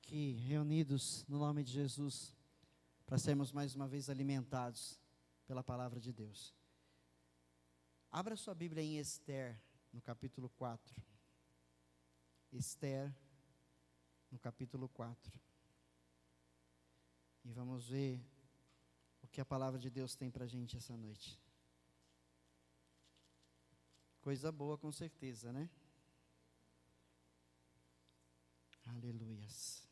aqui reunidos no nome de Jesus, para sermos mais uma vez alimentados pela palavra de Deus. Abra sua Bíblia em Esther, no capítulo 4. Esther, no capítulo 4. E vamos ver o que a palavra de Deus tem para a gente essa noite. Coisa boa com certeza, né? Aleluias.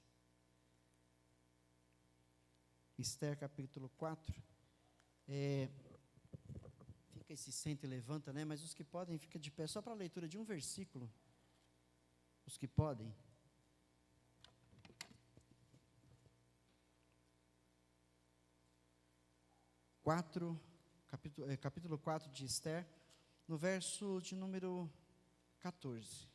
Esther capítulo 4. Fica e se senta e levanta, né? Mas os que podem, fica de pé, só para a leitura de um versículo. Os que podem. Capítulo 4 de Esther, no verso de número 14.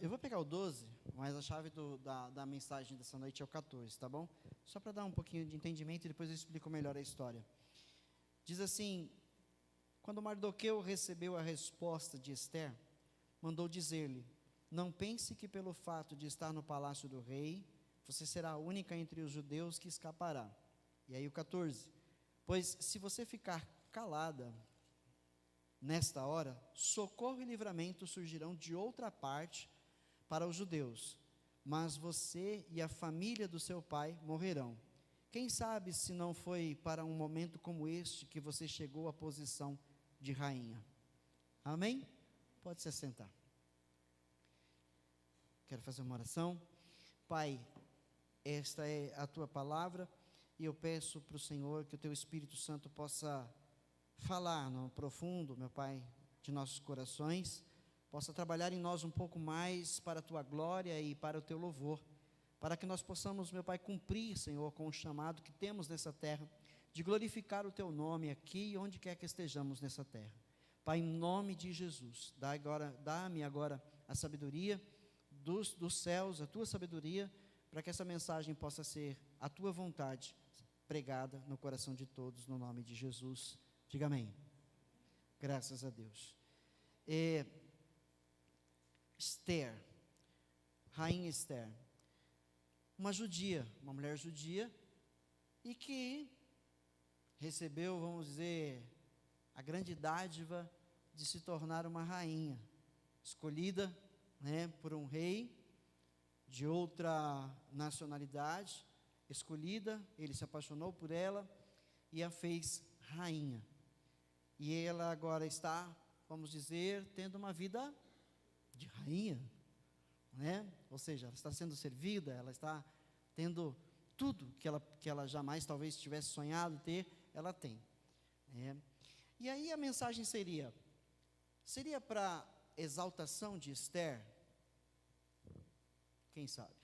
Eu vou pegar o 12, mas a chave da mensagem dessa noite é o 14, tá bom? Só para dar um pouquinho de entendimento e depois eu explico melhor a história. Diz assim: quando Mardoqueu recebeu a resposta de Esther, mandou dizer-lhe: não pense que pelo fato de estar no palácio do rei, você será a única entre os judeus que escapará. E aí o 14: pois se você ficar calada, nesta hora, socorro e livramento surgirão de outra parte para os judeus, mas você e a família do seu pai morrerão. Quem sabe se não foi para um momento como este que você chegou à posição de rainha. Amém? Pode se assentar. Quero fazer uma oração. Pai, esta é a tua palavra e eu peço para o Senhor que o teu Espírito Santo possa falar no profundo, meu Pai, de nossos corações, possa trabalhar em nós um pouco mais para a tua glória e para o teu louvor, para que nós possamos, meu Pai, cumprir, Senhor, com o chamado que temos nessa terra, de glorificar o teu nome aqui e onde quer que estejamos nessa terra. Pai, em nome de Jesus, dá-me agora a sabedoria dos céus, a tua sabedoria, para que essa mensagem possa ser a tua vontade pregada no coração de todos, no nome de Jesus. Diga amém. Graças a Deus. Esther, rainha Esther, uma judia, uma mulher judia, e que recebeu, vamos dizer, a grande dádiva de se tornar uma rainha, escolhida, né, por um rei de outra nacionalidade, escolhida, ele se apaixonou por ela e a fez rainha. E ela agora está, vamos dizer, tendo uma vida de rainha, né? Ou seja, ela está sendo servida, ela está tendo tudo que ela jamais talvez tivesse sonhado ter, ela tem. E aí a mensagem seria para exaltação de Esther? Quem sabe?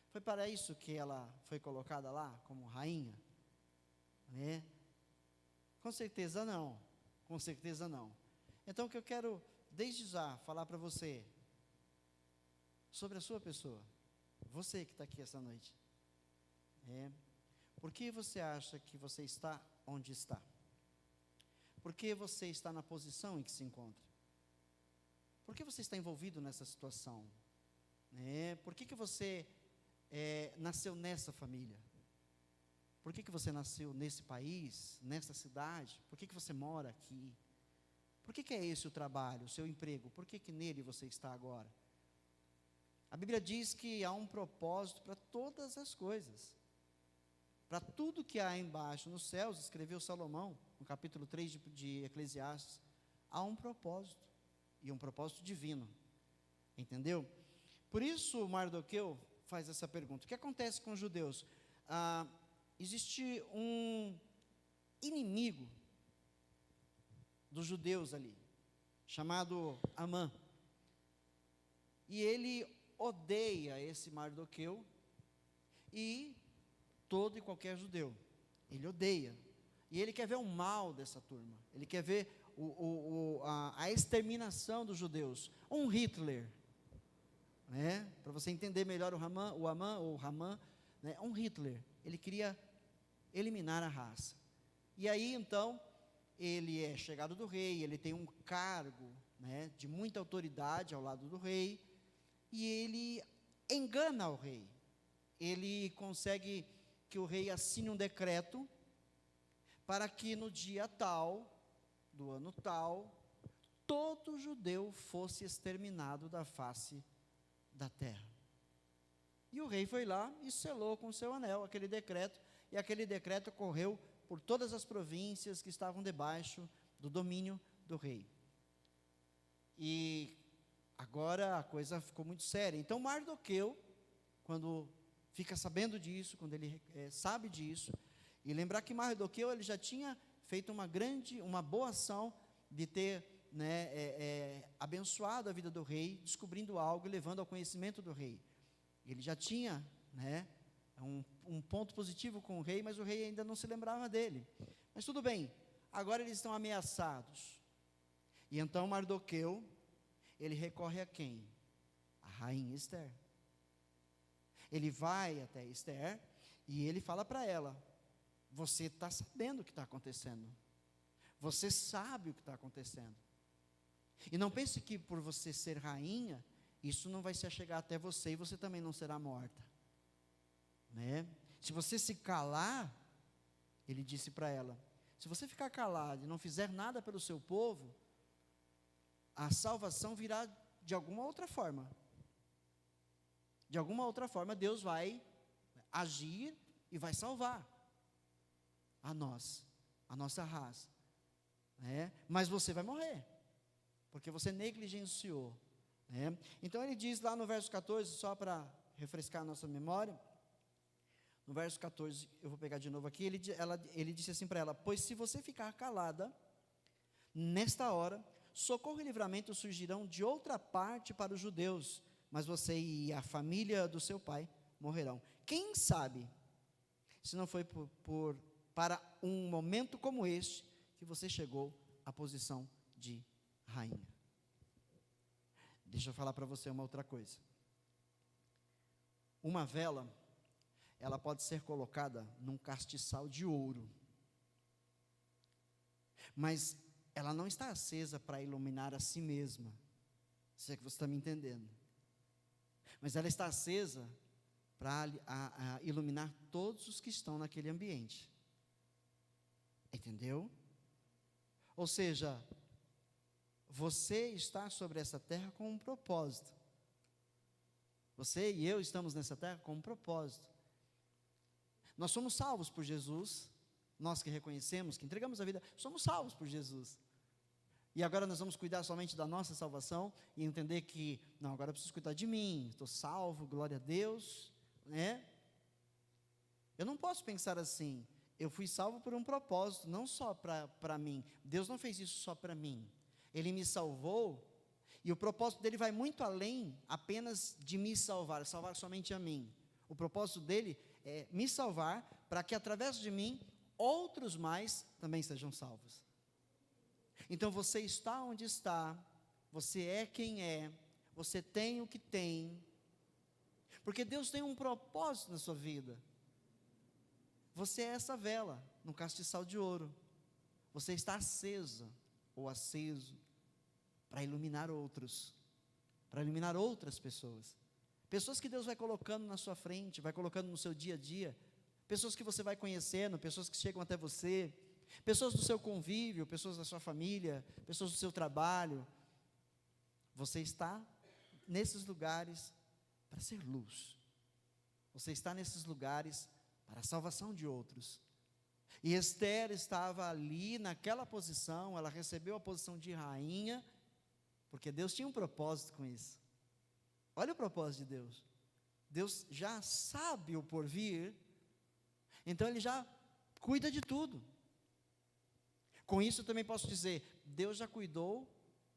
Foi para isso que ela foi colocada lá como rainha? Né? Com certeza não, com certeza não. Então o que eu quero desde já falar para você, sobre a sua pessoa, você que está aqui essa noite, por que você acha que você está onde está? Por que você está na posição em que se encontra? Por que você está envolvido nessa situação? Por que você nasceu nessa família? Por que você nasceu nesse país, nessa cidade? Por que você mora aqui? Por que é esse o trabalho, o seu emprego? Por que nele você está agora? A Bíblia diz que há um propósito para todas as coisas. Para tudo que há embaixo nos céus, escreveu Salomão, no capítulo 3 de Eclesiastes, há um propósito, e um propósito divino. Entendeu? Por isso Mardoqueu faz essa pergunta: o que acontece com os judeus? Existe um inimigo dos judeus ali, chamado Amã, e ele odeia esse Mardoqueu e todo e qualquer judeu, ele odeia, e ele quer ver o mal dessa turma, ele quer ver a exterminação dos judeus, um Hitler, né? Para você entender melhor o Amã, né? Um Hitler, ele queria eliminar a raça. E aí então ele é chegado do rei, ele tem um cargo né, de muita autoridade ao lado do rei, e ele engana o rei. Ele consegue que o rei assine um decreto para que no dia tal, do ano tal, todo judeu fosse exterminado da face da terra. E o rei foi lá e selou com seu anel aquele decreto, e aquele decreto correu por todas as províncias que estavam debaixo do domínio do rei. E agora a coisa ficou muito séria. Então Mardoqueu, quando fica sabendo disso, quando ele sabe disso, e lembrar que Mardoqueu ele já tinha feito uma boa ação de ter, né, abençoado a vida do rei, descobrindo algo e levando ao conhecimento do rei. Ele já tinha, né, um ponto positivo com o rei, mas o rei ainda não se lembrava dele. Mas tudo bem, agora eles estão ameaçados. E então Mardoqueu, ele recorre a quem? A rainha Ester. Ele vai até Ester e ele fala para ela: você está sabendo o que está acontecendo. Você sabe o que está acontecendo. E não pense que por você ser rainha, isso não vai se achegar até você e você também não será morta. Né? Se você se calar, ele disse para ela, se você ficar calado e não fizer nada pelo seu povo, a salvação virá de alguma outra forma. De alguma outra forma, Deus vai agir e vai salvar a nós, a nossa raça. Né? Mas você vai morrer, porque você negligenciou. Né? Então ele diz lá no verso 14, só para refrescar a nossa memória, no verso 14, eu vou pegar de novo aqui, ele disse assim para ela: pois se você ficar calada, nesta hora, socorro e livramento surgirão de outra parte para os judeus, mas você e a família do seu pai morrerão. Quem sabe, se não foi para um momento como este, que você chegou à posição de rainha. Deixa eu falar para você uma outra coisa. Uma vela, ela pode ser colocada num castiçal de ouro, mas ela não está acesa para iluminar a si mesma, se é que você está me entendendo, mas ela está acesa para iluminar todos os que estão naquele ambiente, entendeu? Ou seja, você está sobre essa terra com um propósito, você e eu estamos nessa terra com um propósito. Nós somos salvos por Jesus, nós que reconhecemos, que entregamos a vida, somos salvos por Jesus. E agora nós vamos cuidar somente da nossa salvação e entender que, não, agora eu preciso cuidar de mim, estou salvo, glória a Deus, né? Eu não posso pensar assim, eu fui salvo por um propósito, não só para mim. Deus não fez isso só para mim. Ele me salvou, e o propósito dele vai muito além apenas de me salvar somente a mim. O propósito dele é me salvar, para que através de mim, outros mais também sejam salvos. Então você está onde está, você é quem é, você tem o que tem, porque Deus tem um propósito na sua vida. Você é essa vela, num castiçal de ouro, você está acesa, ou aceso, para iluminar outros, para iluminar outras pessoas. Pessoas que Deus vai colocando na sua frente, vai colocando no seu dia a dia, pessoas que você vai conhecendo, pessoas que chegam até você, pessoas do seu convívio, pessoas da sua família, pessoas do seu trabalho. Você está nesses lugares para ser luz, você está nesses lugares para a salvação de outros. E Ester estava ali naquela posição, ela recebeu a posição de rainha, porque Deus tinha um propósito com isso. Olha o propósito de Deus. Deus já sabe o porvir, então Ele já cuida de tudo. Com isso eu também posso dizer, Deus já cuidou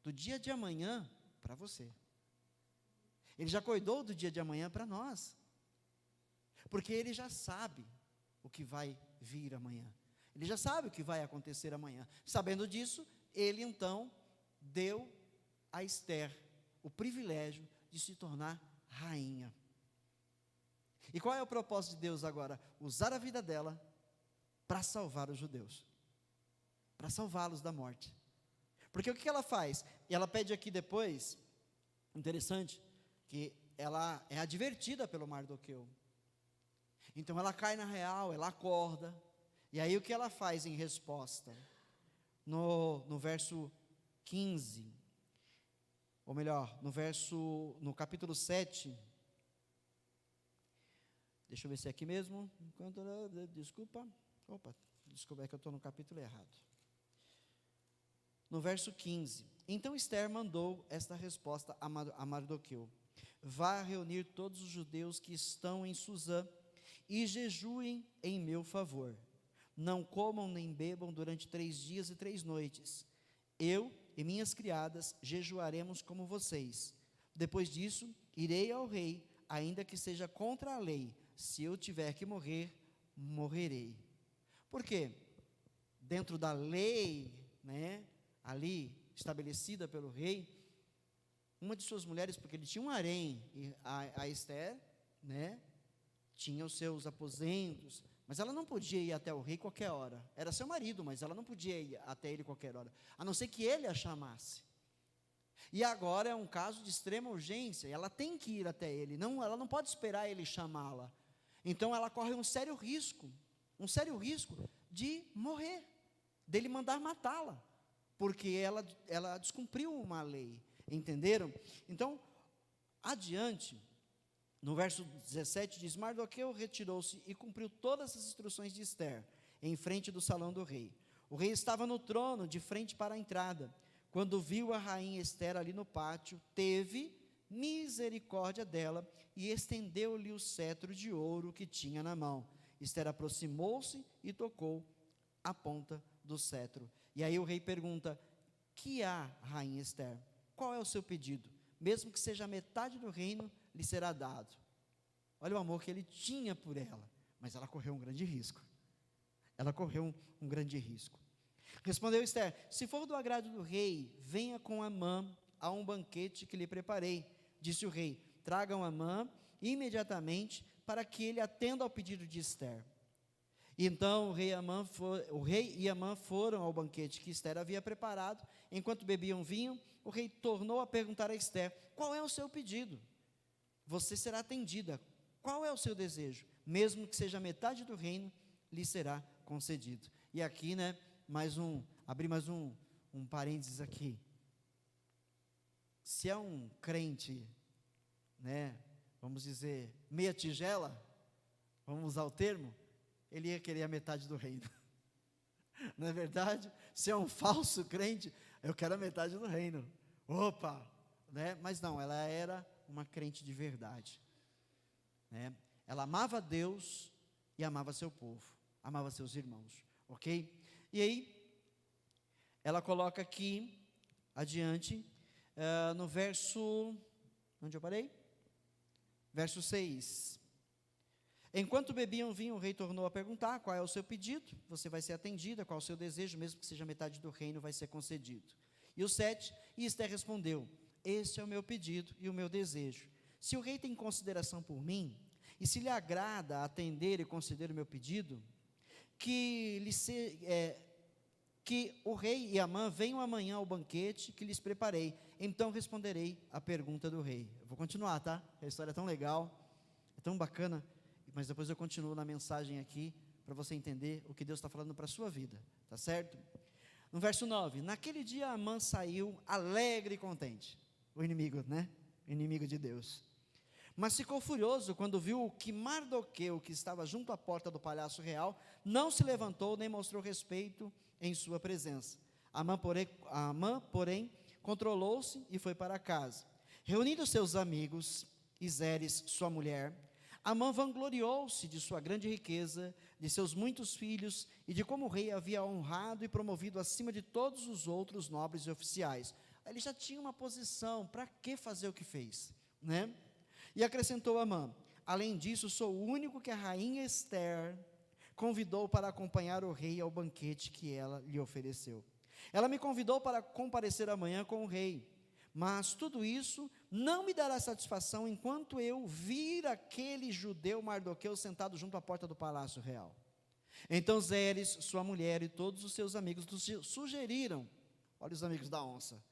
do dia de amanhã para você. Ele já cuidou do dia de amanhã para nós. Porque Ele já sabe o que vai vir amanhã. Ele já sabe o que vai acontecer amanhã. Sabendo disso, Ele então deu a Ester o privilégio de se tornar rainha. E qual é o propósito de Deus agora? Usar a vida dela para salvar os judeus, para salvá-los da morte. Porque o que ela faz? E ela pede aqui depois, interessante, que ela é advertida pelo Mardoqueu. Então ela cai na real, ela acorda, e aí o que ela faz em resposta? No verso 15, ou melhor, no capítulo 7, deixa eu ver se é aqui mesmo, desculpa, é que eu estou no capítulo errado. No verso 15, então Esther mandou esta resposta a Mardoqueu: vá reunir todos os judeus que estão em Suzã e jejuem em meu favor. Não comam nem bebam durante 3 dias e 3 noites. Eu e minhas criadas jejuaremos como vocês. Depois disso, irei ao rei, ainda que seja contra a lei. Se eu tiver que morrer, morrerei. Por quê? Dentro da lei, ali estabelecida pelo rei, uma de suas mulheres, porque ele tinha um harém, e a Esther, tinha os seus aposentos, mas ela não podia ir até o rei qualquer hora. Era seu marido, mas ela não podia ir até ele qualquer hora, a não ser que ele a chamasse. E agora é um caso de extrema urgência, ela tem que ir até ele, ela não pode esperar ele chamá-la. Então ela corre um sério risco de morrer, dele mandar matá-la, porque ela descumpriu uma lei, entenderam? Então, adiante, no verso 17 diz: Mardoqueu retirou-se e cumpriu todas as instruções de Esther, em frente do salão do rei. O rei estava no trono, de frente para a entrada. Quando viu a rainha Esther ali no pátio, teve misericórdia dela e estendeu-lhe o cetro de ouro que tinha na mão. Esther aproximou-se e tocou a ponta do cetro. E aí o rei pergunta: que há, rainha Esther? Qual é o seu pedido? Mesmo que seja a metade do reino, lhe será dado. Olha o amor que ele tinha por ela, mas ela correu um grande risco. Respondeu Esther: se for do agrado do rei, venha com Amã a um banquete que lhe preparei. Disse o rei: tragam Amã imediatamente, para que ele atenda ao pedido de Esther. Então o rei e Amã foram ao banquete que Esther havia preparado. Enquanto bebiam vinho, o rei tornou a perguntar a Esther: qual é o seu pedido? Você será atendida. Qual é o seu desejo? Mesmo que seja metade do reino, lhe será concedido. E aqui, abrir mais um parênteses aqui. Se é um crente, vamos dizer, meia tigela, vamos usar o termo, ele ia querer a metade do reino. Não é verdade? Se é um falso crente, eu quero a metade do reino. Opa! Mas não, ela era uma crente de verdade. Ela amava Deus e amava seu povo, amava seus irmãos, ok? E aí, ela coloca aqui, adiante, no verso, onde eu parei? Verso 6. Enquanto bebiam vinho, o rei tornou a perguntar: qual é o seu pedido? Você vai ser atendida. Qual é o seu desejo? Mesmo que seja metade do reino, vai ser concedido. E o 7, e Esther respondeu: este é o meu pedido e o meu desejo. Se o rei tem consideração por mim, e se lhe agrada atender e conceder o meu pedido, que o rei e Amã venham amanhã ao banquete que lhes preparei. Então responderei à pergunta do rei. Eu vou continuar, tá? A história é tão legal, é tão bacana, mas depois eu continuo na mensagem aqui, para você entender o que Deus está falando para a sua vida, tá certo? No verso 9, naquele dia Amã saiu alegre e contente, o inimigo, inimigo de Deus, mas ficou furioso quando viu que Mardoqueu, que estava junto à porta do palácio real, não se levantou nem mostrou respeito em sua presença. Amã, porém, controlou-se e foi para casa. Reunindo seus amigos e Zeres, sua mulher, Amã vangloriou-se de sua grande riqueza, de seus muitos filhos e de como o rei havia honrado e promovido acima de todos os outros nobres e oficiais. Ele já tinha uma posição, para que fazer o que fez, E acrescentou Amã: além disso, sou o único que a rainha Esther convidou para acompanhar o rei ao banquete que ela lhe ofereceu. Ela me convidou para comparecer amanhã com o rei, mas tudo isso não me dará satisfação enquanto eu vir aquele judeu Mardoqueu sentado junto à porta do palácio real. Então Zeres, sua mulher e todos os seus amigos sugeriram Olha os amigos da onça.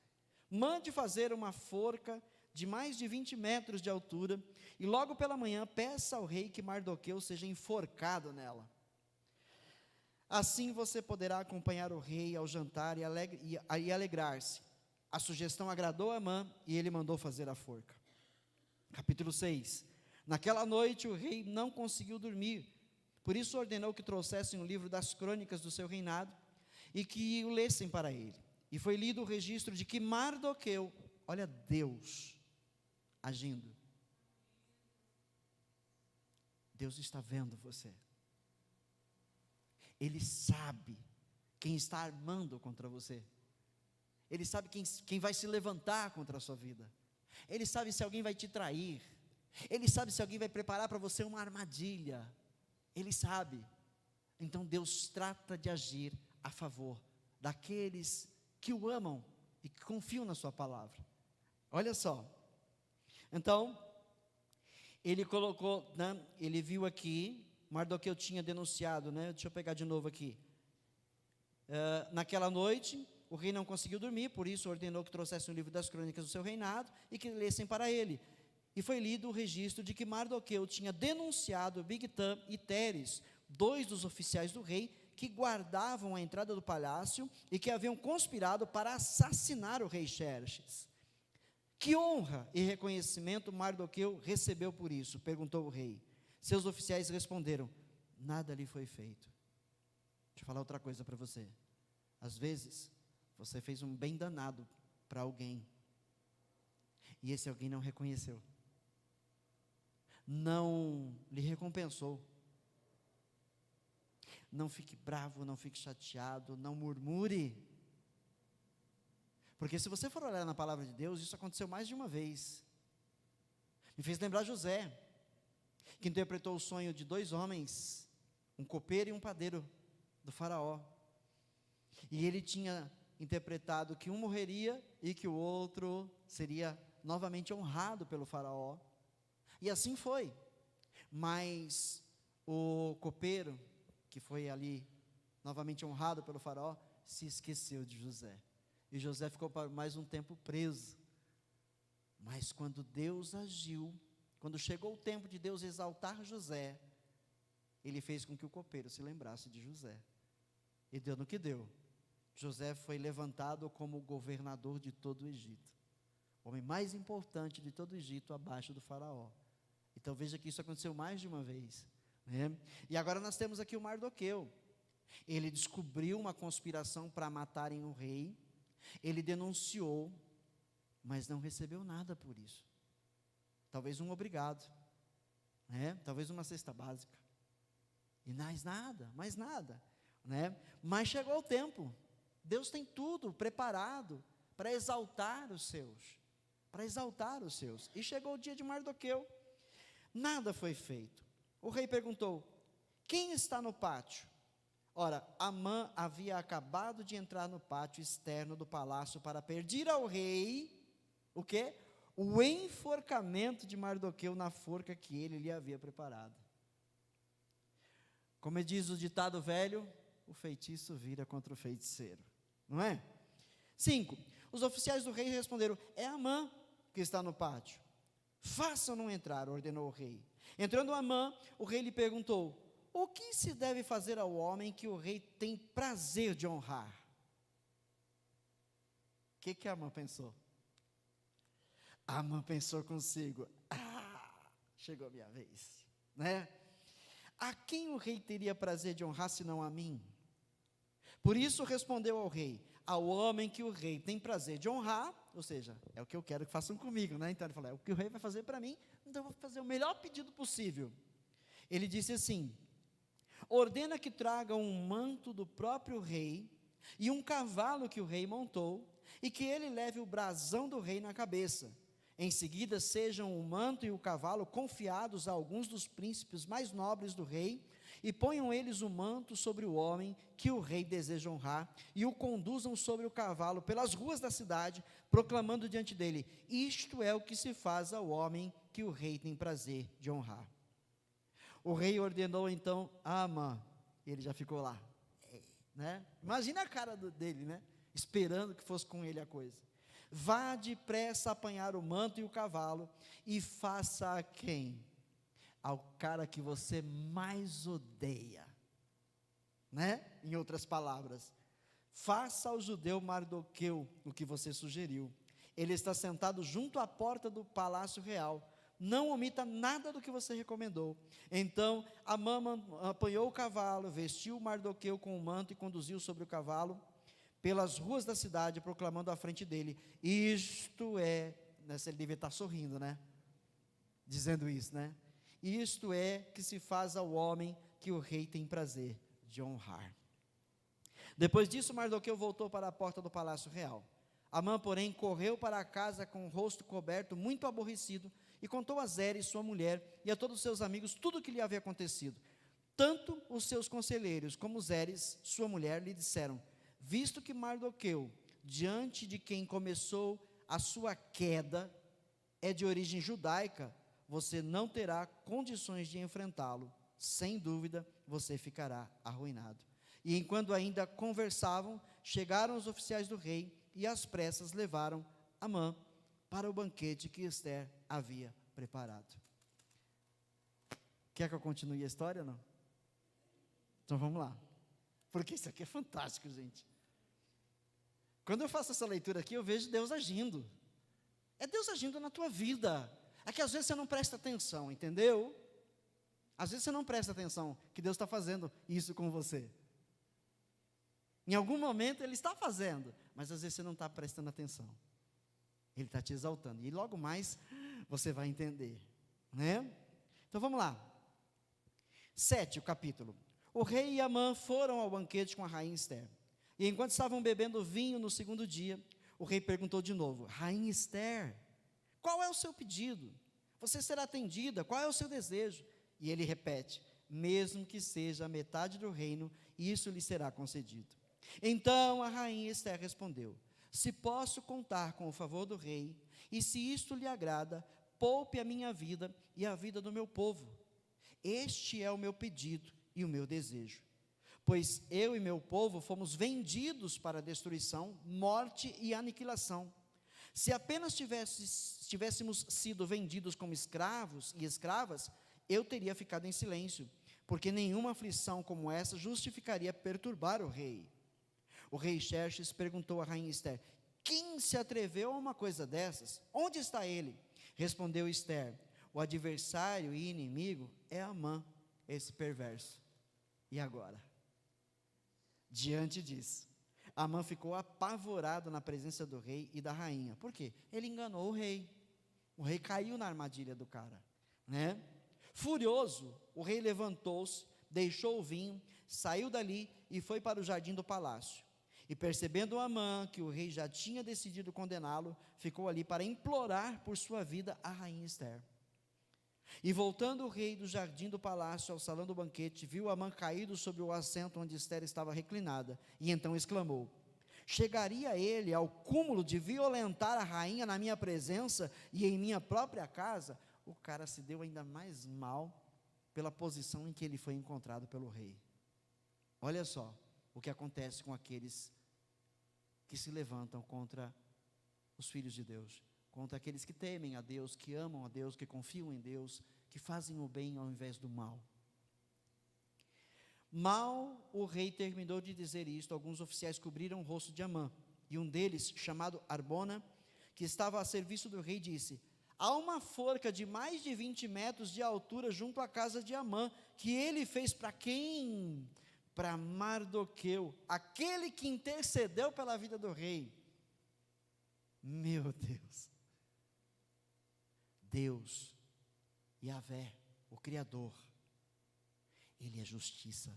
Mande fazer uma forca de mais de 20 metros de altura, e logo pela manhã peça ao rei que Mardoqueu seja enforcado nela. Assim você poderá acompanhar o rei ao jantar e alegrar-se. A sugestão agradou a Amã e ele mandou fazer a forca. Capítulo 6. Naquela noite o rei não conseguiu dormir, por isso ordenou que trouxessem o livro das crônicas do seu reinado e que o lessem para ele. E foi lido o registro de que Mardoqueu, olha Deus agindo. Deus está vendo você. Ele sabe quem está armando contra você. Ele sabe quem vai se levantar contra a sua vida. Ele sabe se alguém vai te trair. Ele sabe se alguém vai preparar para você uma armadilha. Ele sabe. Então Deus trata de agir a favor daqueles que o amam e que confiam na sua palavra. Olha só. Então, ele colocou, né, ele viu aqui, Mardoqueu tinha denunciado, né, deixa eu pegar de novo aqui. Naquela noite, o rei não conseguiu dormir, por isso ordenou que trouxessem o livro das crônicas do seu reinado e que lessem para ele. E foi lido o registro de que Mardoqueu tinha denunciado Bigtã e Teres, 2 dos oficiais do rei, que guardavam a entrada do palácio e que haviam conspirado para assassinar o rei Xerxes. Que honra e reconhecimento Mardoqueu recebeu por isso? Perguntou o rei. Seus oficiais responderam: nada lhe foi feito. Deixa eu falar outra coisa para você. Às vezes, você fez um bem danado para alguém, e esse alguém não reconheceu, não lhe recompensou. Não fique bravo, não fique chateado, não murmure. Porque se você for olhar na palavra de Deus, isso aconteceu mais de uma vez. Me fez lembrar José, que interpretou o sonho de 2 homens, um copeiro e um padeiro do faraó. E ele tinha interpretado que um morreria e que o outro seria novamente honrado pelo faraó. E assim foi. Mas o copeiro, que foi ali novamente honrado pelo faraó, se esqueceu de José. E José ficou por mais um tempo preso. Mas quando Deus agiu, quando chegou o tempo de Deus exaltar José, ele fez com que o copeiro se lembrasse de José. E deu no que deu. José foi levantado como governador de todo o Egito. O homem mais importante de todo o Egito, abaixo do faraó. Então veja que isso aconteceu mais de uma vez, né? E agora nós temos aqui o Mardoqueu. Ele descobriu uma conspiração para matarem o rei. Ele denunciou, mas não recebeu nada por isso. Talvez um obrigado, né? Talvez uma cesta básica. E mais nada, né? Mas chegou o tempo. Deus tem tudo preparado para exaltar os seus. E chegou o dia de Mardoqueu. Nada foi feito. O rei perguntou: quem está no pátio? Ora, Amã havia acabado de entrar no pátio externo do palácio para pedir ao rei, o quê? O enforcamento de Mardoqueu na forca que ele lhe havia preparado. Como diz o ditado velho, o feitiço vira contra o feiticeiro, não é? 5. Os oficiais do rei responderam: é Amã que está no pátio. Façam-no entrar, ordenou o rei. Entrando Amã, o rei lhe perguntou: o que se deve fazer ao homem que o rei tem prazer de honrar? O que Amã pensou? Amã pensou consigo: chegou a minha vez, né? A quem o rei teria prazer de honrar, senão a mim? Por isso respondeu ao rei: ao homem que o rei tem prazer de honrar, ou seja, é o que eu quero que façam comigo, né? Então ele falou: é o que o rei vai fazer para mim, então eu vou fazer o melhor pedido possível. Ele disse assim: ordena que tragam um manto do próprio rei e um cavalo que o rei montou, e que ele leve o brasão do rei na cabeça. Em seguida, sejam o manto e o cavalo confiados a alguns dos príncipes mais nobres do rei, e ponham eles o manto sobre o homem que o rei deseja honrar, e o conduzam sobre o cavalo pelas ruas da cidade, proclamando diante dele: isto é o que se faz ao homem que o rei tem prazer de honrar. O rei ordenou então a Amã, e ele já ficou lá, né? Imagina a cara dele, né? esperando que fosse com ele a coisa. Vá depressa apanhar o manto e o cavalo, e faça a quem? Ao cara que você mais odeia, né? Em outras palavras, faça ao judeu Mardoqueu o que você sugeriu. Ele está sentado junto à porta do palácio real. Não omita nada do que você recomendou. Então Amã apanhou o cavalo, vestiu Mardoqueu com o manto e conduziu sobre o cavalo pelas ruas da cidade, proclamando à frente dele: isto é, ele devia estar sorrindo, né? Dizendo isso, né? Isto é que se faz ao homem que o rei tem prazer de honrar. Depois disso, Mardoqueu voltou para a porta do palácio real. Amã, porém, correu para a casa com o rosto coberto, muito aborrecido, e contou a Zeres, sua mulher, e a todos os seus amigos tudo o que lhe havia acontecido. Tanto os seus conselheiros como Zeres, sua mulher, lhe disseram: visto que Mardoqueu, diante de quem começou a sua queda, é de origem judaica, você não terá condições de enfrentá-lo. Sem dúvida, você ficará arruinado. E enquanto ainda conversavam, chegaram os oficiais do rei e às pressas levaram Amã para o banquete que Ester havia preparado. Quer que eu continue a história ou não? Então vamos lá. Porque isso aqui é fantástico, gente. Quando eu faço essa leitura aqui, eu vejo Deus agindo. É Deus agindo na tua vida. É que às vezes você não presta atenção, entendeu? Às vezes você não presta atenção que Deus está fazendo isso com você. Em algum momento Ele está fazendo, mas às vezes você não está prestando atenção. Ele está te exaltando. E logo mais você vai entender, né? Então vamos lá. 7, o capítulo. O rei e Amã foram ao banquete com a rainha Ester. E enquanto estavam bebendo vinho no segundo dia, o rei perguntou de novo: rainha Ester, qual é o seu pedido? Você será atendida, qual é o seu desejo? E ele repete: mesmo que seja a metade do reino, isso lhe será concedido. Então a rainha Ester respondeu: se posso contar com o favor do rei, e se isto lhe agrada, poupe a minha vida e a vida do meu povo. Este é o meu pedido e o meu desejo. Pois eu e meu povo fomos vendidos para destruição, morte e aniquilação. Se apenas tivéssemos sido vendidos como escravos e escravas, eu teria ficado em silêncio, porque nenhuma aflição como essa justificaria perturbar o rei. O rei Xerxes perguntou à rainha Ester: quem se atreveu a uma coisa dessas? Onde está ele? Respondeu Ester: o adversário e inimigo é Amã, esse perverso. E agora? Diante disso, Amã ficou apavorado na presença do rei e da rainha. Por quê? Ele enganou o rei. O rei caiu na armadilha do cara, né? Furioso, o rei levantou-se, deixou o vinho, saiu dali e foi para o jardim do palácio. E percebendo Amã que o rei já tinha decidido condená-lo, ficou ali para implorar por sua vida a rainha Ester. E voltando o rei do jardim do palácio ao salão do banquete, viu Amã caído sobre o assento onde Ester estava reclinada, e então exclamou: chegaria ele ao cúmulo de violentar a rainha na minha presença e em minha própria casa? O cara se deu ainda mais mal pela posição em que ele foi encontrado pelo rei. Olha só o que acontece com aqueles que se levantam contra os filhos de Deus, contra aqueles que temem a Deus, que amam a Deus, que confiam em Deus, que fazem o bem ao invés do mal. Mal o rei terminou de dizer isto, alguns oficiais cobriram o rosto de Amã, e um deles, chamado Arbona, que estava a serviço do rei, disse: há uma forca de mais de 20 metros de altura junto à casa de Amã, que ele fez para quem? Para Mardoqueu, aquele que intercedeu pela vida do rei. Meu Deus. Deus, Yahvé, o Criador, Ele é justiça.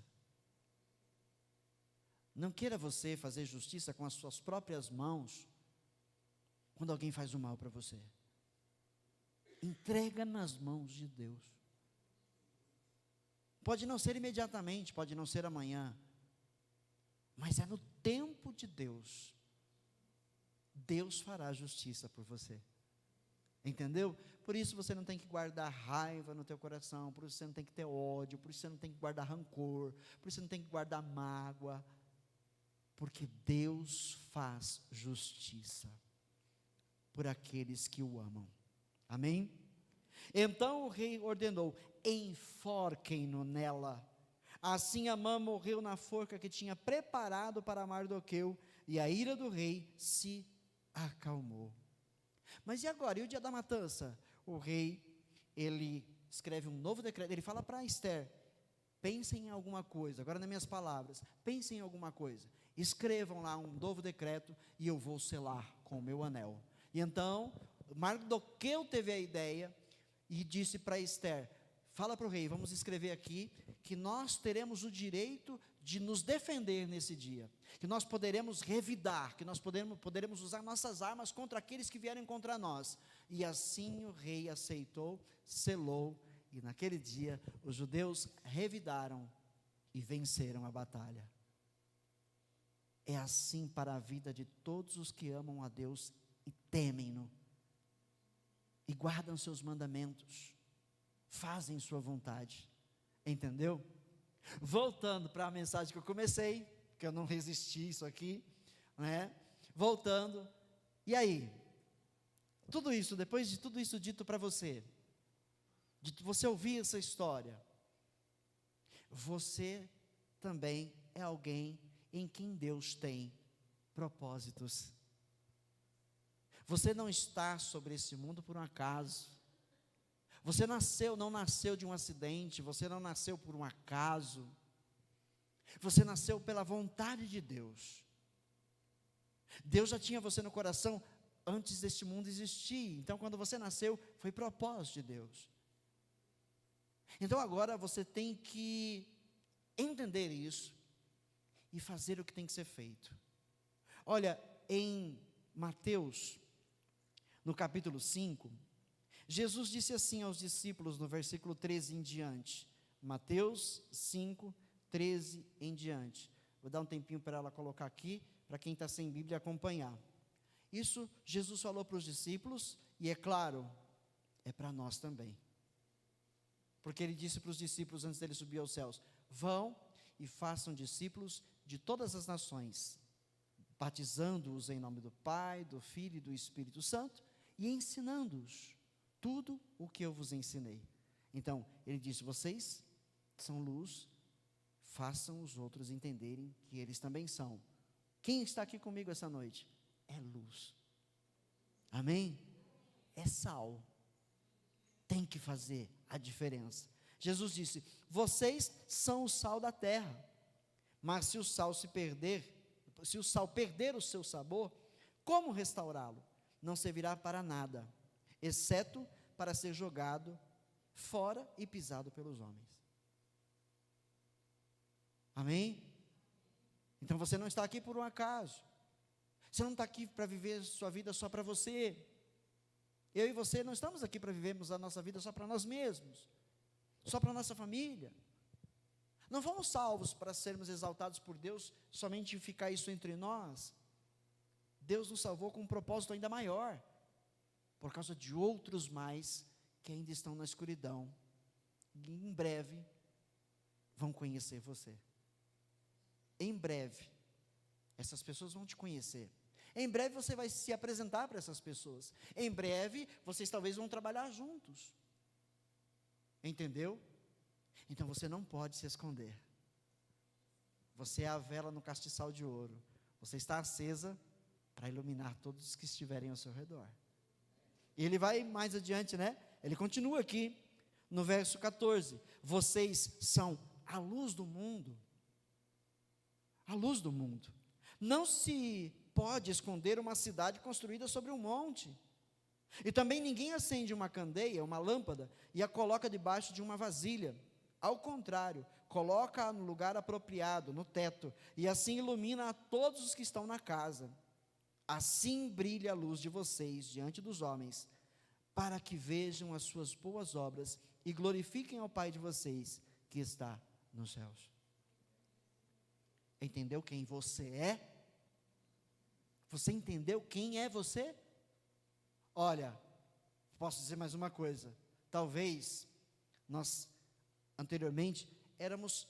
Não queira você fazer justiça com as suas próprias mãos, quando alguém faz o mal para você. Entrega nas mãos de Deus. Pode não ser imediatamente, pode não ser amanhã, mas é no tempo de Deus. Deus fará justiça por você. Entendeu? Por isso você não tem que guardar raiva no teu coração, por isso você não tem que ter ódio, por isso você não tem que guardar rancor, por isso você não tem que guardar mágoa. porque Deus faz justiça por aqueles que o amam. Amém? Então o rei ordenou: enforquem-no nela. Assim Amã morreu na forca que tinha preparado para Mardoqueu, e a ira do rei se acalmou. Mas e agora? E o dia da matança? O rei, ele escreve um novo decreto. Ele fala para Esther: pensem em alguma coisa. Agora, nas minhas palavras, pensem em alguma coisa. Escrevam lá um novo decreto e eu vou selar com o meu anel. E então, Mardoqueu teve a ideia e disse para Esther: fala para o rei, vamos escrever aqui que nós teremos o direito de nos defender nesse dia, que nós poderemos revidar, que nós poderemos usar nossas armas contra aqueles que vierem contra nós. E assim o rei aceitou, selou, e naquele dia os judeus revidaram e venceram a batalha. É assim para a vida de todos os que amam a Deus e temem-no, e guardam seus mandamentos, fazem sua vontade. Entendeu? Voltando para a mensagem que eu comecei, que eu não resisti isso aqui, né? Voltando, e aí? Tudo isso, depois de tudo isso dito para você, de você ouvir essa história, você também é alguém em quem Deus tem propósitos. Você não está sobre esse mundo por um acaso. Você não nasceu de um acidente, você não nasceu por um acaso. Você nasceu pela vontade de Deus. Deus já tinha você no coração antes deste mundo existir. Então, quando você nasceu, foi propósito de Deus. Então, agora você tem que entender isso e fazer o que tem que ser feito. Olha, em Mateus, no capítulo 5, Jesus disse assim aos discípulos, no versículo 13 em diante. Mateus 5, 13 em diante. Vou dar um tempinho para ela colocar aqui, para quem está sem Bíblia acompanhar. Isso Jesus falou para os discípulos, e é claro, é para nós também. Porque ele disse para os discípulos antes dele subir aos céus: vão e façam discípulos de todas as nações, batizando-os em nome do Pai, do Filho e do Espírito Santo, e ensinando-os tudo o que eu vos ensinei. Então, ele disse: vocês são luz, façam os outros entenderem que eles também são. Quem está aqui comigo essa noite? É luz. Amém? É sal. Tem que fazer a diferença. Jesus disse: vocês são o sal da terra. Mas se o sal perder o seu sabor, como restaurá-lo? Não servirá para nada, exceto para ser jogado fora e pisado pelos homens. Amém? Então você não está aqui por um acaso. Você não está aqui para viver sua vida só para você. Eu e você não estamos aqui para vivermos a nossa vida só para nós mesmos, só para a nossa família. Não fomos salvos para sermos exaltados por Deus, somente ficar isso entre nós. Deus nos salvou com um propósito ainda maior, por causa de outros mais que ainda estão na escuridão, e em breve vão conhecer você. Em breve, essas pessoas vão te conhecer. Em breve você vai se apresentar para essas pessoas. Em breve, vocês talvez vão trabalhar juntos. Entendeu? Então você não pode se esconder. Você é a vela no castiçal de ouro. Você está acesa para iluminar todos os que estiverem ao seu redor. E ele vai mais adiante, né? Ele continua aqui, no verso 14. Vocês são a luz do mundo. A luz do mundo. Não se pode esconder uma cidade construída sobre um monte. E também ninguém acende uma candeia, uma lâmpada, e a coloca debaixo de uma vasilha. Ao contrário, coloca-a no lugar apropriado, no teto, e assim ilumina a todos os que estão na casa. Assim brilha a luz de vocês diante dos homens, para que vejam as suas boas obras e glorifiquem ao Pai de vocês, que está nos céus. Entendeu quem você é? Você entendeu quem é você? Olha, posso dizer mais uma coisa. Talvez nós, anteriormente, éramos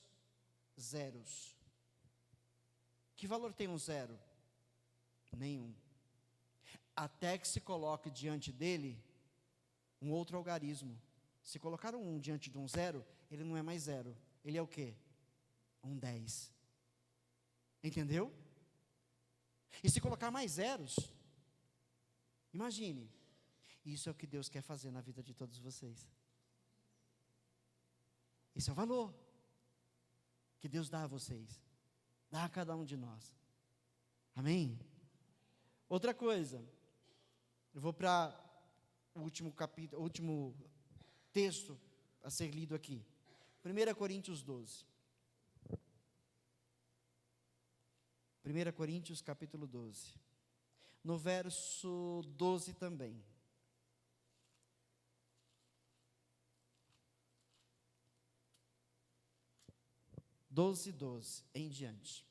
zeros. Que valor tem um 0? Nenhum. Até que se coloque diante dele um outro algarismo. Se colocar um 1 diante de um 0, ele não é mais 0. Ele é o quê? Um 10. Entendeu? E se colocar mais zeros, imagine, isso é o que Deus quer fazer na vida de todos vocês. Esse é o valor que Deus dá a vocês, dá a cada um de nós. Amém? Outra coisa, eu vou para o último capítulo, o último texto a ser lido aqui. 1 Coríntios 12. 1 Coríntios capítulo 12. No verso 12 também. 12 em diante.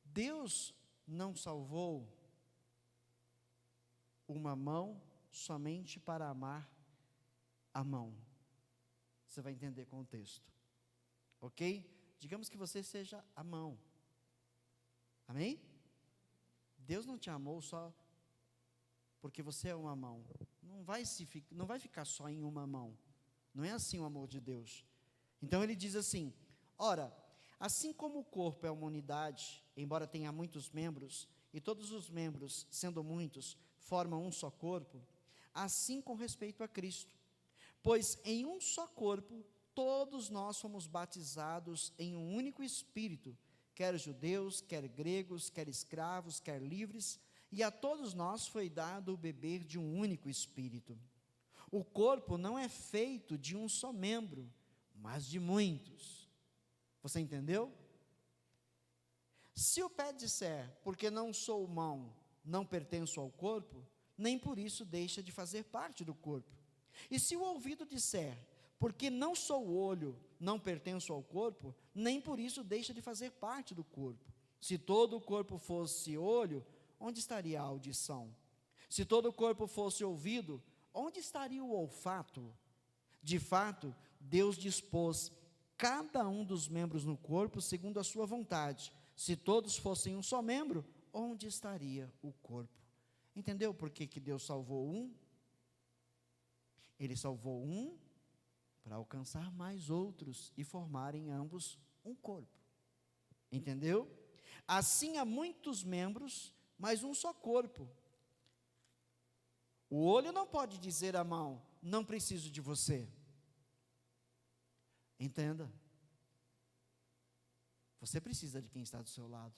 Deus não salvou uma mão somente para amar a mão. Você vai entender com o texto. Ok? Digamos que você seja a mão. Amém? Deus não te amou só porque você é uma mão. Não vai ficar só em uma mão. Não é assim o amor de Deus. Então ele diz assim: ora, assim como o corpo é uma unidade, embora tenha muitos membros, e todos os membros, sendo muitos, formam um só corpo, assim com respeito a Cristo. Pois em um só corpo, todos nós fomos batizados em um único Espírito, quer judeus, quer gregos, quer escravos, quer livres, e a todos nós foi dado o beber de um único Espírito. O corpo não é feito de um só membro, mas de muitos. Você entendeu? Se o pé disser, porque não sou mão, não pertenço ao corpo, nem por isso deixa de fazer parte do corpo. E se o ouvido disser, porque não sou olho, não pertenço ao corpo, nem por isso deixa de fazer parte do corpo. Se todo o corpo fosse olho, onde estaria a audição? Se todo o corpo fosse ouvido, onde estaria o olfato? De fato, Deus dispôs cada um dos membros no corpo segundo a sua vontade. Se todos fossem um só membro, onde estaria o corpo? Entendeu por que Deus salvou um? Ele salvou um para alcançar mais outros e formarem ambos um corpo. Entendeu? Assim há muitos membros, mas um só corpo. O olho não pode dizer à mão, não preciso de você. Entenda. Você precisa de quem está do seu lado.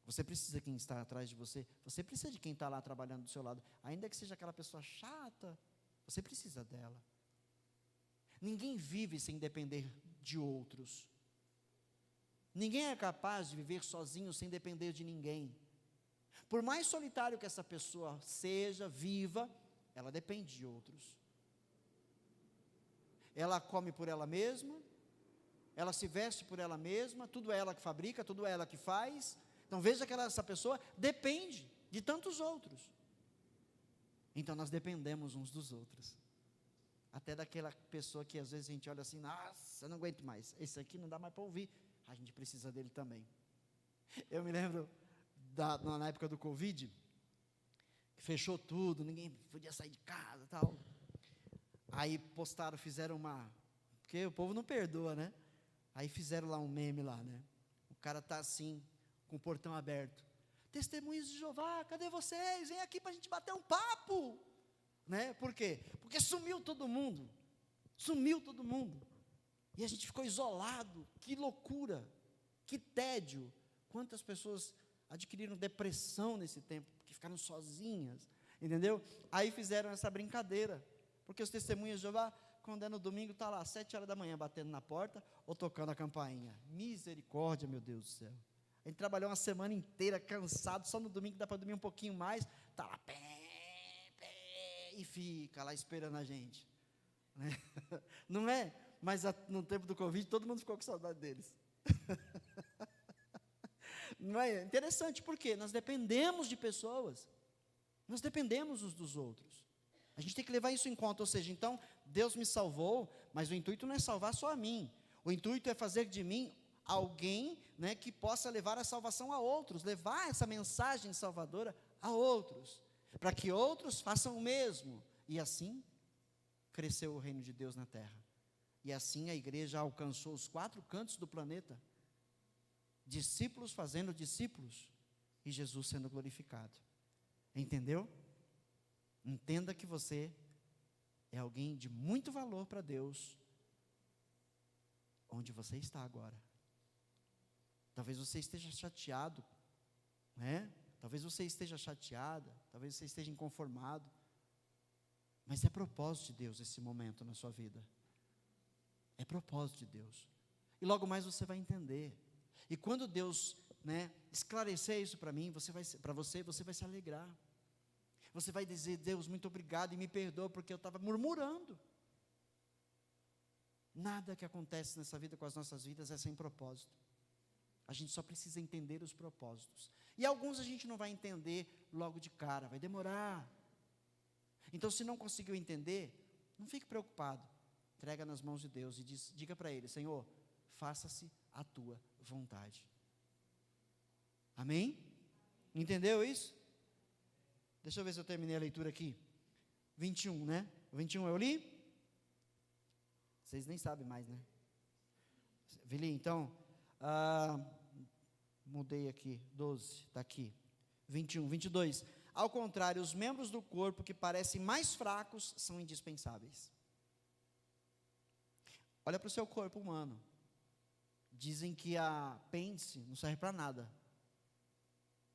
Você precisa de quem está atrás de você. Você precisa de quem está lá trabalhando do seu lado. Ainda que seja aquela pessoa chata, você precisa dela. Ninguém vive sem depender de outros. Ninguém é capaz de viver sozinho sem depender de ninguém. Por mais solitário que essa pessoa seja, viva, ela depende de outros. Ela come por ela mesma, ela se veste por ela mesma, tudo é ela que fabrica, tudo é ela que faz. Então veja que essa pessoa depende de tantos outros. Então nós dependemos uns dos outros. Até daquela pessoa que às vezes a gente olha assim, nossa, eu não aguento mais, esse aqui não dá mais para ouvir, a gente precisa dele também. Eu me lembro na época do Covid, que fechou tudo, ninguém podia sair de casa e tal. Aí postaram, fizeram porque o povo não perdoa, né? Aí fizeram lá um meme lá, né? O cara tá assim, com o portão aberto. Testemunhas de Jeová, cadê vocês? Vem aqui para a gente bater um papo. Né? Por quê? Porque sumiu todo mundo. Sumiu todo mundo. E a gente ficou isolado. Que loucura. Que tédio. Quantas pessoas adquiriram depressão nesse tempo, porque ficaram sozinhas. Entendeu? Aí fizeram essa brincadeira. Porque os testemunhas de Jeová, quando é no domingo, está lá às 7 horas da manhã, batendo na porta, ou tocando a campainha. Misericórdia, meu Deus do céu. A gente trabalhou uma semana inteira, cansado, só no domingo dá para dormir um pouquinho mais, está lá, e fica lá esperando a gente. Né? Não é? Mas no tempo do Covid, todo mundo ficou com saudade deles. Não é interessante, porque nós dependemos de pessoas, nós dependemos uns dos outros. A gente tem que levar isso em conta, ou seja, então, Deus me salvou, mas o intuito não é salvar só a mim. O intuito é fazer de mim alguém, né, que possa levar a salvação a outros, levar essa mensagem salvadora a outros, para que outros façam o mesmo, e assim cresceu o reino de Deus na terra, e assim a igreja alcançou os 4 cantos do planeta, discípulos fazendo discípulos, e Jesus sendo glorificado. Entendeu? Entenda que você é alguém de muito valor para Deus, onde você está agora. Talvez você esteja chateado, né? Talvez você esteja chateada, talvez você esteja inconformado, mas é propósito de Deus esse momento na sua vida. É propósito de Deus. E logo mais você vai entender. E quando Deus, né, esclarecer isso para mim, você vai se alegrar. Você vai dizer: Deus, muito obrigado e me perdoa porque eu estava murmurando. Nada que acontece nessa vida com as nossas vidas é sem propósito. A gente só precisa entender os propósitos. E alguns a gente não vai entender logo de cara, vai demorar. Então, se não conseguiu entender, não fique preocupado. Entrega nas mãos de Deus e diga para Ele: Senhor, faça-se a tua vontade. Amém? Entendeu isso? Deixa eu ver se eu terminei a leitura aqui. 21, né? 21 eu li? Vocês nem sabem mais, né? Vili, então, mudei aqui, 12, está aqui. 21, 22. Ao contrário, os membros do corpo que parecem mais fracos são indispensáveis. Olha para o seu corpo humano. Dizem que a apêndice não serve para nada.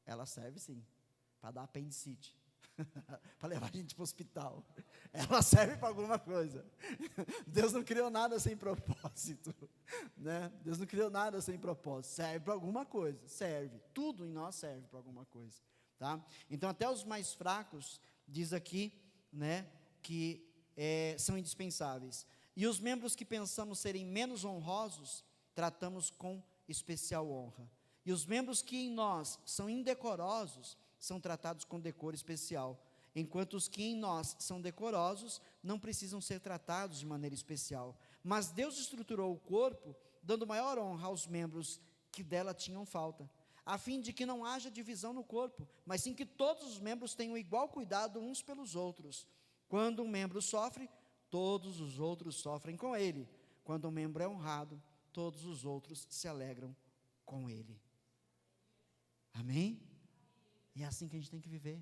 Ela serve sim, para dar apendicite. Para levar a gente para o hospital. Ela serve para alguma coisa. Deus não criou nada sem propósito, né? Deus não criou nada sem propósito. Serve para alguma coisa, serve. Tudo em nós serve para alguma coisa, tá? Então até os mais fracos, diz aqui, né, que são indispensáveis. E os membros que pensamos serem menos honrosos, tratamos com especial honra. E os membros que em nós são indecorosos, são tratados com decoro especial, enquanto os que em nós são decorosos, não precisam ser tratados de maneira especial. Mas Deus estruturou o corpo, dando maior honra aos membros que dela tinham falta, a fim de que não haja divisão no corpo, mas sim que todos os membros tenham igual cuidado uns pelos outros. Quando um membro sofre, todos os outros sofrem com ele. Quando um membro é honrado, todos os outros se alegram com ele. Amém? E é assim que a gente tem que viver,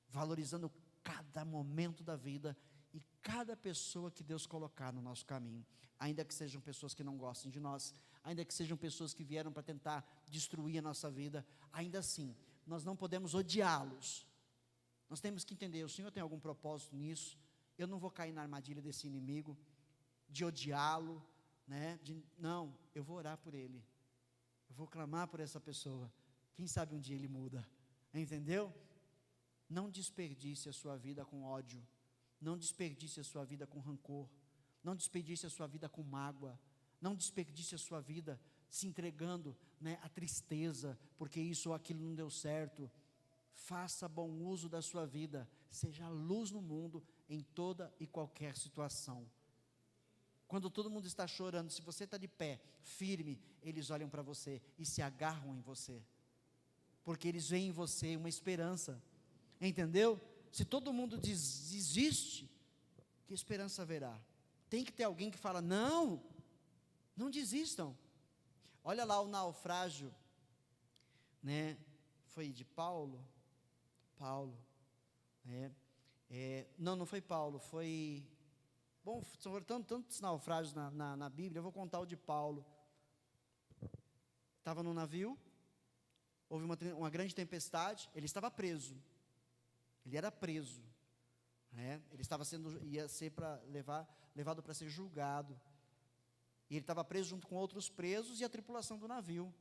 valorizando cada momento da vida e cada pessoa que Deus colocar no nosso caminho, ainda que sejam pessoas que não gostem de nós, ainda que sejam pessoas que vieram para tentar destruir a nossa vida, ainda assim, nós não podemos odiá-los. Nós temos que entender: o Senhor tem algum propósito nisso? Eu não vou cair na armadilha desse inimigo, de odiá-lo, né? Não, eu vou orar por ele, eu vou clamar por essa pessoa. Quem sabe um dia ele muda, entendeu? Não desperdice a sua vida com ódio, não desperdice a sua vida com rancor, não desperdice a sua vida com mágoa, não desperdice a sua vida se entregando, né, à tristeza, porque isso ou aquilo não deu certo. Faça bom uso da sua vida, seja luz no mundo em toda e qualquer situação. Quando todo mundo está chorando, se você está de pé, firme, eles olham para você e se agarram em você, porque eles veem em você uma esperança, entendeu? Se todo mundo desiste, que esperança haverá? Tem que ter alguém que fala: não, não desistam. Olha lá o naufrágio, né? Foi de Paulo, não foi Paulo, foi, bom, são tantos naufrágios na Bíblia. Eu vou contar o de Paulo. Estava no navio, houve uma grande tempestade, ele estava preso, ele era preso, né? Ele ia ser levado para ser julgado, e ele estava preso junto com outros presos e a tripulação do navio,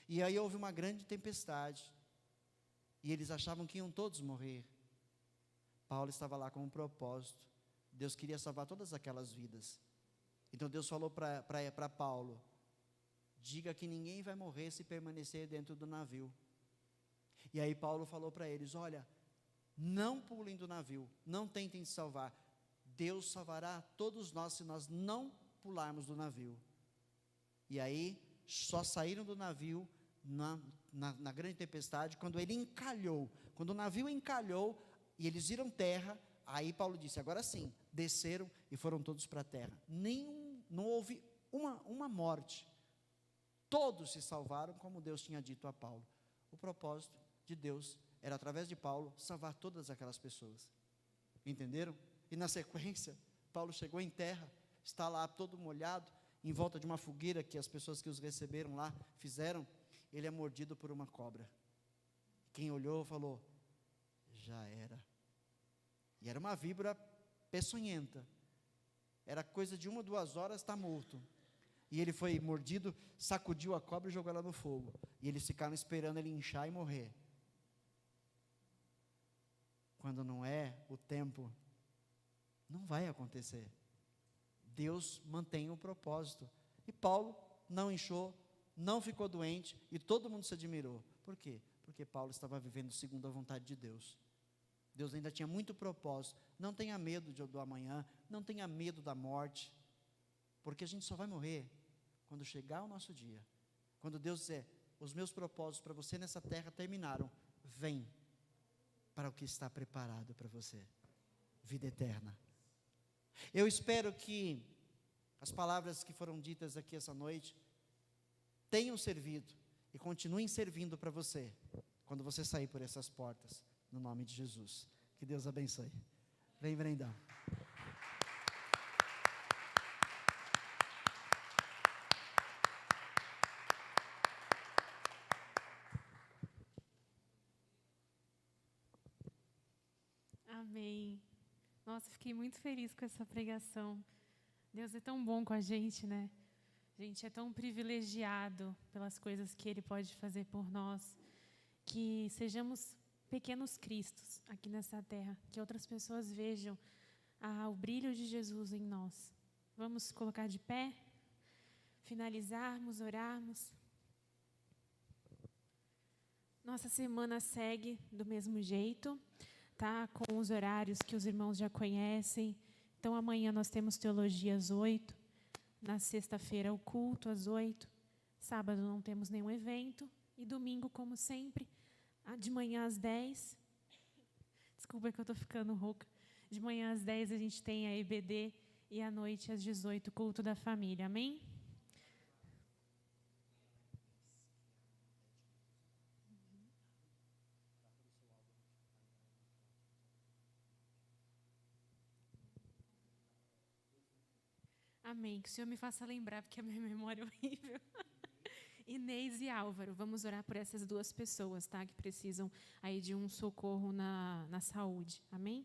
e aí houve uma grande tempestade, e eles achavam que iam todos morrer. Paulo estava lá com um propósito, Deus queria salvar todas aquelas vidas, então Deus falou para Paulo: diga que ninguém vai morrer se permanecer dentro do navio. E aí Paulo falou para eles: olha, não pulem do navio, não tentem se salvar, Deus salvará todos nós se nós não pularmos do navio. E aí, só saíram do navio na grande tempestade, quando ele encalhou. Quando o navio encalhou, e eles viram terra, aí Paulo disse, agora sim, desceram e foram todos para a terra. Não houve uma morte. Todos se salvaram, como Deus tinha dito a Paulo. O propósito de Deus era, através de Paulo, salvar todas aquelas pessoas. Entenderam? E na sequência, Paulo chegou em terra, está lá todo molhado, em volta de uma fogueira que as pessoas que os receberam lá fizeram. Ele é mordido por uma cobra. Quem olhou falou, já era. E era uma víbora peçonhenta. Era coisa de 1 ou 2 horas, está morto. E ele foi mordido, sacudiu a cobra e jogou ela no fogo. E eles ficaram esperando ele inchar e morrer. Quando não é o tempo, não vai acontecer. Deus mantém o propósito. E Paulo não inchou, não ficou doente, e todo mundo se admirou. Por quê? Porque Paulo estava vivendo segundo a vontade de Deus. Deus ainda tinha muito propósito. Não tenha medo do amanhã, não tenha medo da morte, porque a gente só vai morrer quando chegar o nosso dia. Quando Deus disser, os meus propósitos para você nessa terra terminaram, vem para o que está preparado para você, vida eterna. Eu espero que as palavras que foram ditas aqui essa noite tenham servido e continuem servindo para você, quando você sair por essas portas, no nome de Jesus. Que Deus abençoe. Vem brindar. Amém. Nossa, fiquei muito feliz com essa pregação. Deus é tão bom com a gente, né? A gente é tão privilegiado pelas coisas que Ele pode fazer por nós. Que sejamos pequenos cristos aqui nessa terra. Que outras pessoas vejam o brilho de Jesus em nós. Vamos colocar de pé, finalizarmos, orarmos. Nossa semana segue do mesmo jeito, tá? Com os horários que os irmãos já conhecem. Então, amanhã nós temos teologia às 8. Na sexta-feira, o culto às 8. Sábado não temos nenhum evento. E domingo, como sempre, de manhã às 10. Desculpa que eu estou ficando rouca. De manhã às 10 a gente tem a EBD. E à noite às 18, culto da família. Amém? Amém. Que o Senhor me faça lembrar, porque a minha memória é horrível. Inês e Álvaro, vamos orar por essas duas pessoas, tá? Que precisam aí de um socorro na saúde. Amém?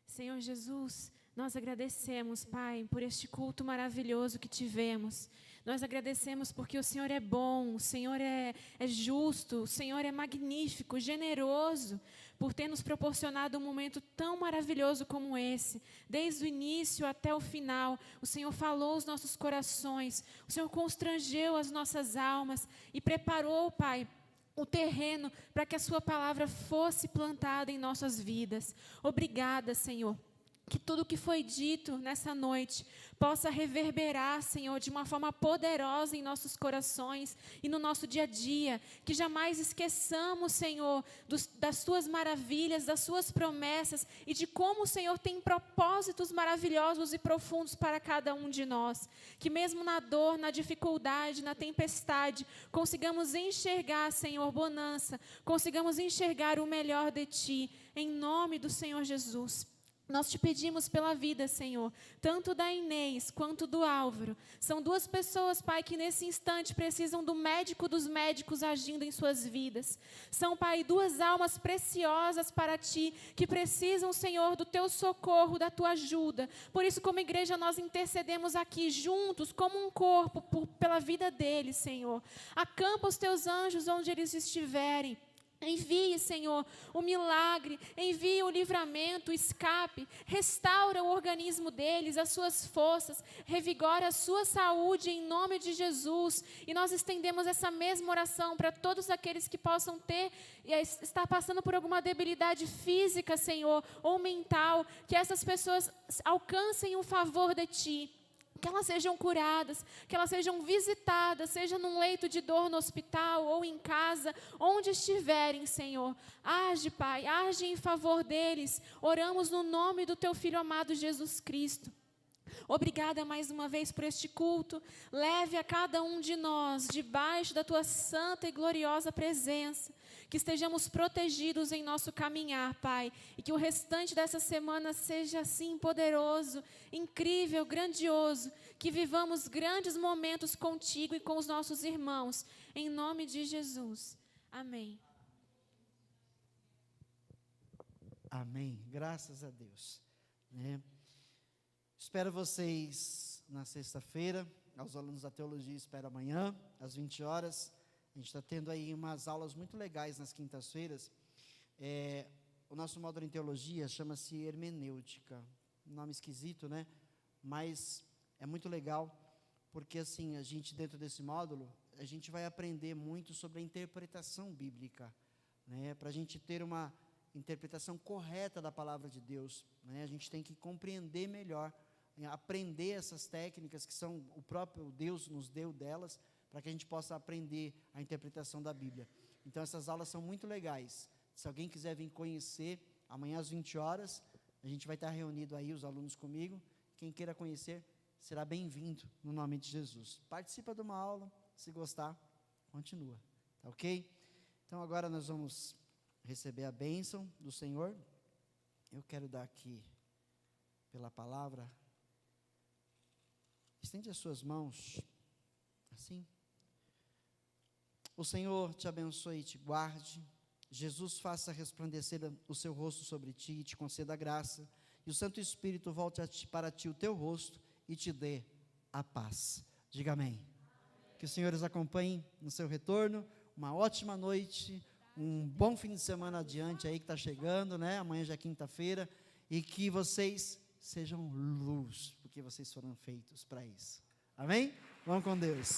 Senhor Jesus, nós agradecemos, Pai, por este culto maravilhoso que tivemos. Nós agradecemos porque o Senhor é bom, o Senhor é justo, o Senhor é magnífico, generoso, por ter nos proporcionado um momento tão maravilhoso como esse. Desde o início até o final, o Senhor falou aos nossos corações, o Senhor constrangeu as nossas almas e preparou, Pai, o terreno para que a sua palavra fosse plantada em nossas vidas. Obrigada, Senhor. Que tudo que foi dito nessa noite possa reverberar, Senhor, de uma forma poderosa em nossos corações e no nosso dia a dia. Que jamais esqueçamos, Senhor, das suas maravilhas, das suas promessas e de como o Senhor tem propósitos maravilhosos e profundos para cada um de nós. Que mesmo na dor, na dificuldade, na tempestade, consigamos enxergar, Senhor, bonança, consigamos enxergar o melhor de Ti, em nome do Senhor Jesus. Nós te pedimos pela vida, Senhor, tanto da Inês quanto do Álvaro. São duas pessoas, Pai, que nesse instante precisam do médico dos médicos agindo em suas vidas. São, Pai, duas almas preciosas para Ti, que precisam, Senhor, do Teu socorro, da Tua ajuda. Por isso, como igreja, nós intercedemos aqui juntos, como um corpo, pela vida deles, Senhor. Acampa os Teus anjos onde eles estiverem. Envie, Senhor, o milagre, envie o livramento, o escape, restaura o organismo deles, as suas forças, revigora a sua saúde em nome de Jesus. E nós estendemos essa mesma oração para todos aqueles que possam estar passando por alguma debilidade física, Senhor, ou mental, que essas pessoas alcancem o favor de Ti. que elas sejam curadas, que elas sejam visitadas, seja num leito de dor no hospital ou em casa, onde estiverem, Senhor. Age, Pai, age em favor deles. Oramos no nome do Teu Filho amado Jesus Cristo. Obrigada mais uma vez por este culto. Leve a cada um de nós debaixo da Tua santa e gloriosa presença. Que estejamos protegidos em nosso caminhar, Pai. E que o restante dessa semana seja assim poderoso, incrível, grandioso. Que vivamos grandes momentos contigo e com os nossos irmãos. Em nome de Jesus. Amém. Amém. Graças a Deus. Espero vocês na sexta-feira. Aos alunos da teologia, espero amanhã, às 20 horas. A gente está tendo aí umas aulas muito legais nas quintas-feiras. O nosso módulo em teologia chama-se hermenêutica. Um nome esquisito, né? Mas é muito legal, porque assim, a gente dentro desse módulo, a gente vai aprender muito sobre a interpretação bíblica, né? Para a gente ter uma interpretação correta da palavra de Deus, né? A gente tem que compreender melhor, aprender essas técnicas que são o próprio Deus nos deu delas, para que a gente possa aprender a interpretação da Bíblia. Então essas aulas são muito legais. Se alguém quiser vir conhecer, amanhã às 20 horas, a gente vai estar reunido aí, os alunos comigo. Quem queira conhecer, será bem-vindo no nome de Jesus. Participa de uma aula, se gostar, continua, tá ok? Então agora nós vamos receber a bênção do Senhor. Eu quero dar aqui, pela palavra, estende as suas mãos, assim. O Senhor te abençoe e te guarde. Jesus faça resplandecer o seu rosto sobre ti e te conceda graça. E o Santo Espírito volte para ti o teu rosto e te dê a paz. Diga amém. Que o Senhor os acompanhe no seu retorno. Uma ótima noite, um bom fim de semana adiante aí que está chegando, né? Amanhã já é quinta-feira. E que vocês sejam luz, porque vocês foram feitos para isso. Amém? Vamos com Deus.